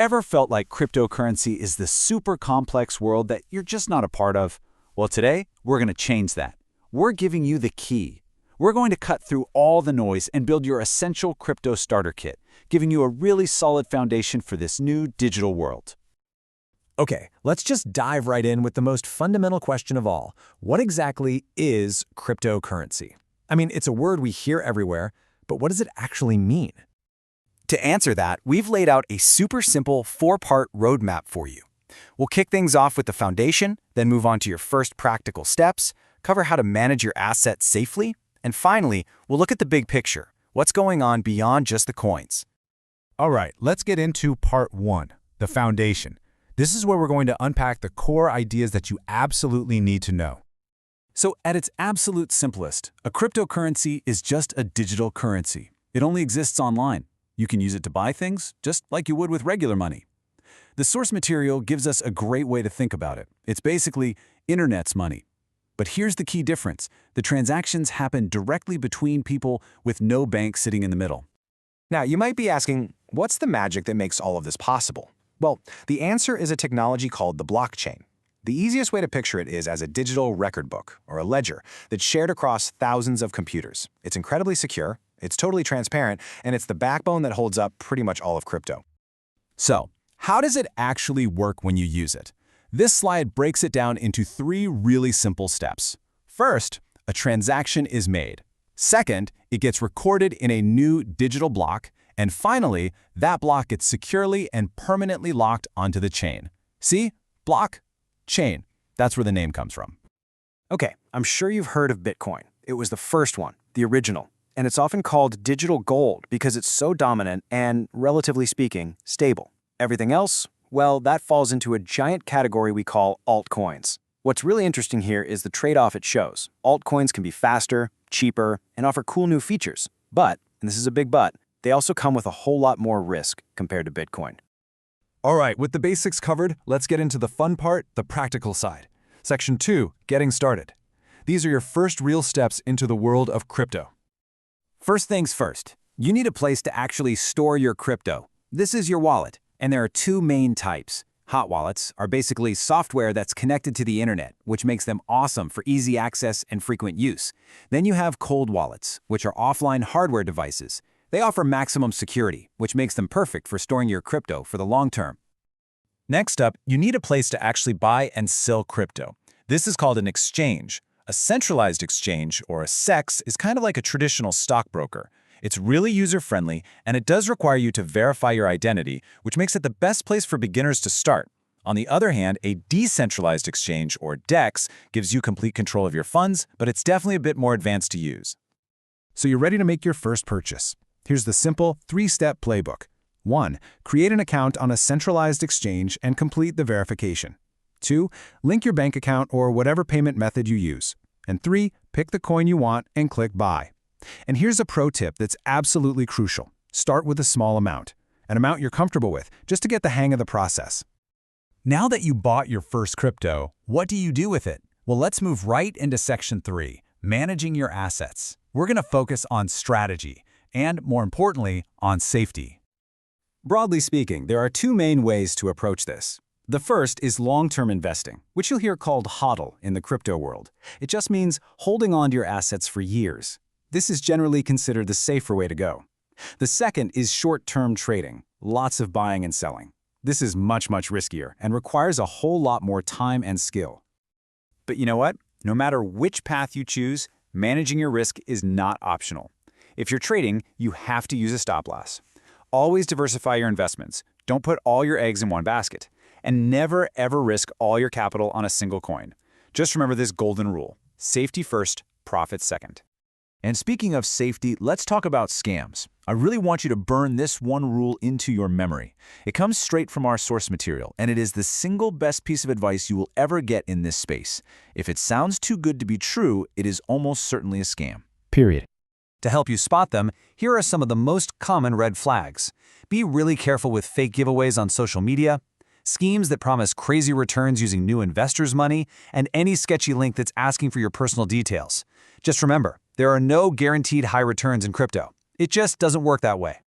Ever felt like cryptocurrency is this super complex world that you're just not a part of? Well, today, we're going to change that. We're giving you the key. We're going to cut through all the noise and build your essential crypto starter kit, giving you a really solid foundation for this new digital world. Okay, let's just dive right in with the most fundamental question of all. What exactly is cryptocurrency? I mean, it's a word we hear everywhere, but what does it actually mean? To answer that, we've laid out a super simple 4-part roadmap for you. We'll kick things off with the foundation, then move on to your first practical steps, cover how to manage your assets safely, and finally, we'll look at the big picture, what's going on beyond just the coins. All right, let's get into part 1, the foundation. This is where we're going to unpack the core ideas that you absolutely need to know. So at its absolute simplest, a cryptocurrency is just a digital currency. It only exists online. You can use it to buy things, just like you would with regular money. The source material gives us a great way to think about it. It's basically internet's money. But here's the key difference. The transactions happen directly between people with no bank sitting in the middle. Now, you might be asking, what's the magic that makes all of this possible? Well, the answer is a technology called the blockchain. The easiest way to picture it is as a digital record book, or a ledger, that's shared across thousands of computers. It's incredibly secure, it's totally transparent, and it's the backbone that holds up pretty much all of crypto. So, how does it actually work when you use it? This slide breaks it down into 3 really simple steps. First, a transaction is made. Second, it gets recorded in a new digital block. And finally, that block gets securely and permanently locked onto the chain. See? Block, chain. That's where the name comes from. Okay, I'm sure you've heard of Bitcoin. It was the first one, the original. And it's often called digital gold because it's so dominant and, relatively speaking, stable. Everything else? Well, that falls into a giant category we call altcoins. What's really interesting here is the trade-off it shows. Altcoins can be faster, cheaper, and offer cool new features. But, and this is a big but, they also come with a whole lot more risk compared to Bitcoin. All right, with the basics covered, let's get into the fun part, the practical side. Section 2, getting started. These are your first real steps into the world of crypto. First things first, you need a place to actually store your crypto. This is your wallet, and there are 2 main types. Hot wallets are basically software that's connected to the internet, which makes them awesome for easy access and frequent use. Then you have cold wallets, which are offline hardware devices. They offer maximum security, which makes them perfect for storing your crypto for the long term. Next up, you need a place to actually buy and sell crypto. This is called an exchange. A centralized exchange, or a CEX, is kind of like a traditional stockbroker. It's really user-friendly, and it does require you to verify your identity, which makes it the best place for beginners to start. On the other hand, a decentralized exchange, or DEX, gives you complete control of your funds, but it's definitely a bit more advanced to use. So you're ready to make your first purchase. Here's the simple 3-step playbook. 1. Create an account on a centralized exchange and complete the verification. 2. Link your bank account or whatever payment method you use. And 3. Pick the coin you want and click Buy. And here's a pro tip that's absolutely crucial. Start with a small amount, an amount you're comfortable with, just to get the hang of the process. Now that you bought your first crypto, what do you do with it? Well, let's move right into Section 3, managing your assets. We're going to focus on strategy and, more importantly, on safety. Broadly speaking, there are 2 main ways to approach this. The first is long-term investing, which you'll hear called HODL in the crypto world. It just means holding on to your assets for years. This is generally considered the safer way to go. The second is short-term trading, lots of buying and selling. This is much riskier and requires a whole lot more time and skill. But you know what? No matter which path you choose, managing your risk is not optional. If you're trading, you have to use a stop-loss. Always diversify your investments. Don't put all your eggs in one basket. And never, ever risk all your capital on a single coin. Just remember this golden rule. Safety first, profit second. And speaking of safety, let's talk about scams. I really want you to burn this one rule into your memory. It comes straight from our source material, and it is the single best piece of advice you will ever get in this space. If it sounds too good to be true, it is almost certainly a scam. Period. To help you spot them, here are some of the most common red flags. Be really careful with fake giveaways on social media, schemes that promise crazy returns using new investors' money, and any sketchy link that's asking for your personal details. Just remember, there are no guaranteed high returns in crypto. It just doesn't work that way.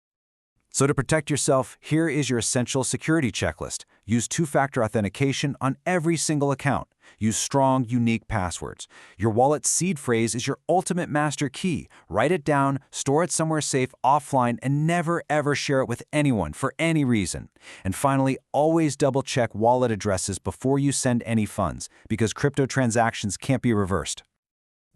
So to protect yourself, here is your essential security checklist. Use two-factor authentication on every single account. Use strong, unique passwords. Your wallet's seed phrase is your ultimate master key. Write it down, store it somewhere safe offline, and never ever share it with anyone for any reason. And finally, always double-check wallet addresses before you send any funds, because crypto transactions can't be reversed.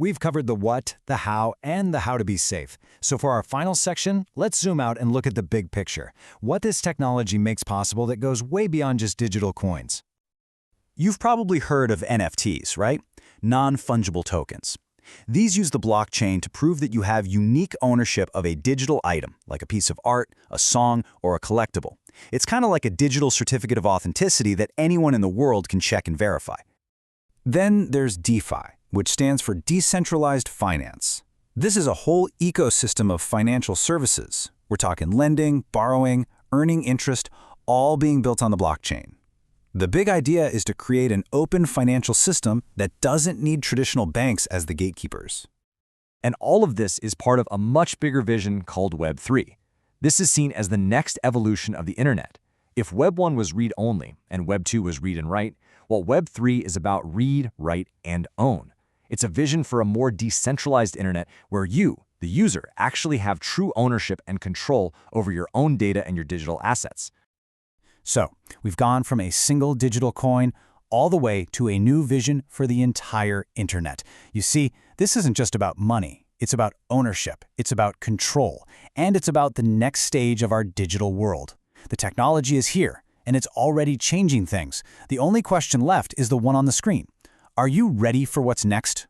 We've covered the what, the how, and the how to be safe. So for our final section, let's zoom out and look at the big picture. What this technology makes possible that goes way beyond just digital coins. You've probably heard of NFTs, right? Non-fungible tokens. These use the blockchain to prove that you have unique ownership of a digital item, like a piece of art, a song, or a collectible. It's kind of like a digital certificate of authenticity that anyone in the world can check and verify. Then there's DeFi, which stands for decentralized finance. This is a whole ecosystem of financial services. We're talking lending, borrowing, earning interest, all being built on the blockchain. The big idea is to create an open financial system that doesn't need traditional banks as the gatekeepers. And all of this is part of a much bigger vision called Web 3. This is seen as the next evolution of the internet. If Web 1 was read-only and Web 2 was read and write, well, Web 3 is about read, write, and own. It's a vision for a more decentralized internet where you, the user, actually have true ownership and control over your own data and your digital assets. So, we've gone from a single digital coin all the way to a new vision for the entire internet. You see, this isn't just about money. It's about ownership, it's about control, and it's about the next stage of our digital world. The technology is here, and it's already changing things. The only question left is the one on the screen. Are you ready for what's next?